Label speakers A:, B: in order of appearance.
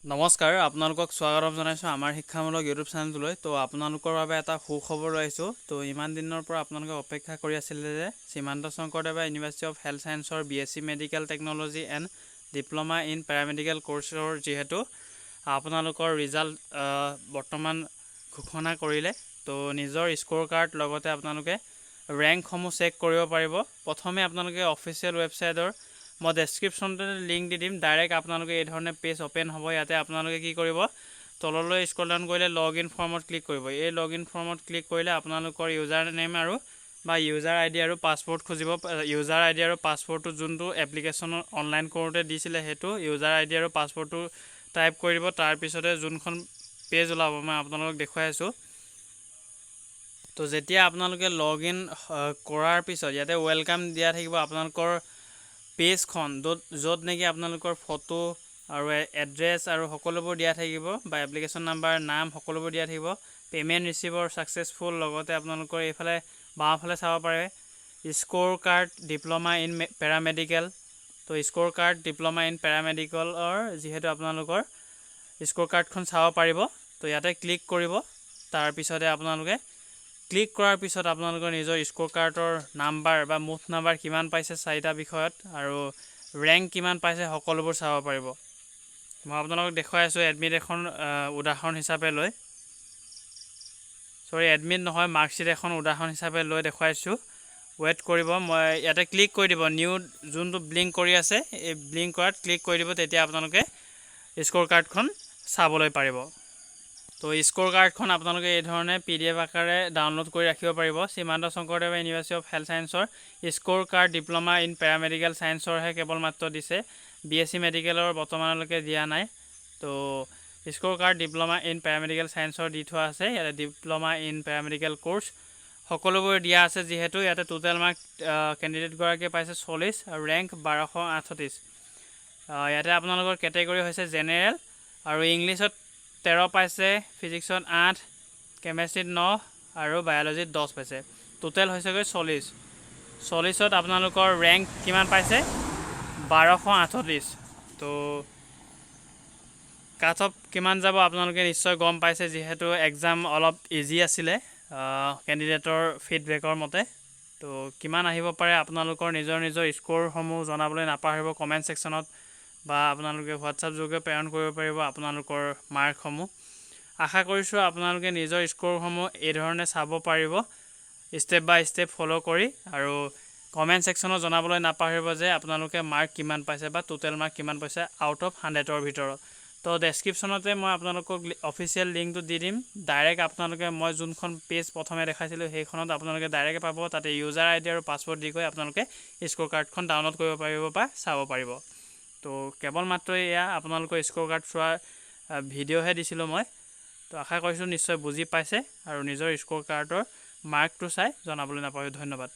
A: নমস্কাৰ, আপোনালোকক স্বাগতম জনাইছোঁ আমাৰ শিক্ষামূলক ইউটিউব চেনেলটোলৈ। তো আপোনালোকৰ বাবে এটা সুখবৰ আহিছোঁ। তো ইমান দিনৰ পৰা আপোনালোকে অপেক্ষা কৰি আছিলে যে শ্ৰীমন্ত শংকৰদেৱে ইউনিভাৰ্চিটি অফ হেল্থ ছায়েন্সৰ BSc medical technology and diploma in paramedical কোৰ্চৰ যিহেতু আপোনালোকৰ ৰিজাল্ট বৰ্তমান ঘোষণা কৰিলে। তো নিজৰ স্ক'ৰ কাৰ্ড লগতে আপোনালোকে ৰেংকসমূহ চেক কৰিব পাৰিব। প্ৰথমে আপোনালোকে অফিচিয়েল ৱেবছাইটৰ মই ডেছক্ৰিপশ্যনতে লিংক দি দিম। ডাইৰেক্ট আপোনালোকে এই ধৰণে পেজ অ'পেন হ'ব। ইয়াতে আপোনালোকে কি কৰিব, তললৈ স্ক্ৰল ডাউন কৰিলে লগ ইন ফৰ্মত ক্লিক কৰিব। এই লগ ইন ফৰ্মত ক্লিক কৰিলে আপোনালোকৰ ইউজাৰ নেম আৰু বা ইউজাৰ আইডি আৰু পাছৱৰ্ড খুজিব। ইউজাৰ আইডি আৰু পাছৱৰ্ডটো যোনটো এপ্লিকেশ্যনত অনলাইন কৰোঁতে দিছিলে সেইটো ইউজাৰ আইডি আৰু পাছৱৰ্ডটো টাইপ কৰি দিব। তাৰপিছতে যোনখন পেজ ওলাব মই আপোনালোকক দেখুৱাই আছোঁ। তো যেতিয়া আপোনালোকে লগ ইন কৰাৰ পিছত ইয়াতে ৱেলকাম দিয়া থাকিব আপোনালোকৰ পেজখন, য'ত নেকি আপোনালোকৰ ফটো আৰু এড্ৰেছ আৰু সকলোবোৰ দিয়া থাকিব বা এপ্লিকেশ্যন নাম্বাৰ, নাম সকলোবোৰ দিয়া থাকিব। পে'মেণ্ট ৰিচিভৰ ছাকচেছফুল, লগতে আপোনালোকৰ এইফালে বাওঁফালে চাব পাৰে score card diploma in paramedical. তো স্ক'ৰ কাৰ্ড ডিপ্ল'মা ইন পেৰামেডিকেলৰ যিহেতু আপোনালোকৰ স্ক'ৰ কাৰ্ডখন চাব পাৰিব। তো ইয়াতে ক্লিক কৰিব। তাৰপিছতে আপোনালোকে ক্লিক কৰাৰ পিছত আপোনালোকৰ নিজৰ স্ক'ৰ কাৰ্ডৰ নাম্বাৰ বা মুঠ নাম্বাৰ কিমান পাইছে 4টা বিষয়ত আৰু ৰেংক কিমান পাইছে সকলোবোৰ চাব পাৰিব। মই আপোনালোকক দেখুৱাই আছোঁ এডমিট এখন উদাহৰণ হিচাপে লৈ, এডমিট নহয়, মাৰ্কশ্বিট এখন উদাহৰণ হিচাপে লৈ দেখুৱাইছোঁ। ৱেইট কৰিব, মই ইয়াতে ক্লিক কৰি দিব। নিউ যোনটো ব্লিংক কৰি আছে এই ব্লিংক কৰাত ক্লিক কৰি দিব, তেতিয়া আপোনালোকে স্ক'ৰ কাৰ্ডখন চাবলৈ পাৰিব। তো স্ক'ৰ কাৰ্ডখন আপোনালোকে এই ধৰণে PDF আকাৰে ডাউনলোড কৰি ৰাখিব পাৰিব। Srimanta Sankaradeva university of health ছায়েন্সৰ score card diploma in paramedical ছায়েন্সৰহে কেৱল মাত্ৰ দিছে, BSc মেডিকেলৰ বৰ্তমানলৈকে দিয়া নাই। তো score card diploma in paramedical ছায়েন্সৰ দি থোৱা আছে। ইয়াতে ডিপ্ল'মা ইন পেৰামেডিকেল কোৰ্চ সকলোবোৰ দিয়া আছে। যিহেতু ইয়াতে টোটেল মাৰ্ক কেণ্ডিডেটগৰাকীয়ে পাইছে 40 আৰু ৰেংক 1238। ইয়াতে আপোনালোকৰ কেটেগৰী হৈছে জেনেৰেল আৰু ইংলিছত 13 পাইছে, ফিজিক্সত 8, কেমেষ্ট্ৰিত 9 আৰু বায়'লজিত 10 পাইছে। টোটেল হৈছেগৈ 40ত আপোনালোকৰ ৰেংক কিমান পাইছে 1238। তো কাট অফ কিমান যাব আপোনালোকে নিশ্চয় গম পাইছে, যিহেতু এক্সাম অলপ ইজি আছিলে কেণ্ডিডেটৰ ফিডবেকৰ মতে। তো কিমান আহিব পাৰে আপোনালোকৰ নিজৰ স্ক'ৰসমূহ জনাবলৈ নাপাহৰিব কমেণ্ট ছেকশ্যনত, বা আপোনালোকে হোৱাটছআপ যোগে প্ৰেৰণ কৰিব পাৰিব আপোনালোকৰ মাৰ্কসমূহ। আশা কৰিছোঁ আপোনালোকে নিজৰ স্ক'ৰসমূহ এই ধৰণে চাব পাৰিব ষ্টেপ বাই ষ্টেপ ফ'ল' কৰি, আৰু কমেণ্ট ছেকশ্যনত জনাবলৈ নাপাহৰিব যে আপোনালোকে মাৰ্ক কিমান পাইছে বা টোটেল মাৰ্ক কিমান পাইছে আউট অফ 100ৰ ভিতৰত। তো ডেছক্ৰিপশ্যনতে মই আপোনালোকক অফিচিয়েল লিংকটো দি দিম। ডাইৰেক্ট আপোনালোকে মই যোনখন পেজ প্ৰথমে দেখাইছিলোঁ সেইখনত আপোনালোকে ডাইৰেক্ট পাব। তাতে ইউজাৰ আইডি আৰু পাছৱৰ্ড দি গৈ আপোনালোকে স্ক'ৰ কাৰ্ডখন ডাউনলোড কৰিব পাৰিব বা চাব পাৰিব। তো কেৱল মাত্ৰ এয়া আপোনালোকৰ স্ক'ৰ কাৰ্ড চোৱাৰ ভিডিঅ'হে দিছিলোঁ মই। তো আশা কৰিছোঁ নিশ্চয় বুজি পাইছে আৰু নিজৰ স্ক'ৰ কাৰ্ডৰ মাৰ্কটো চাই জনাবলৈ নাপাহৰিব। ধন্যবাদ।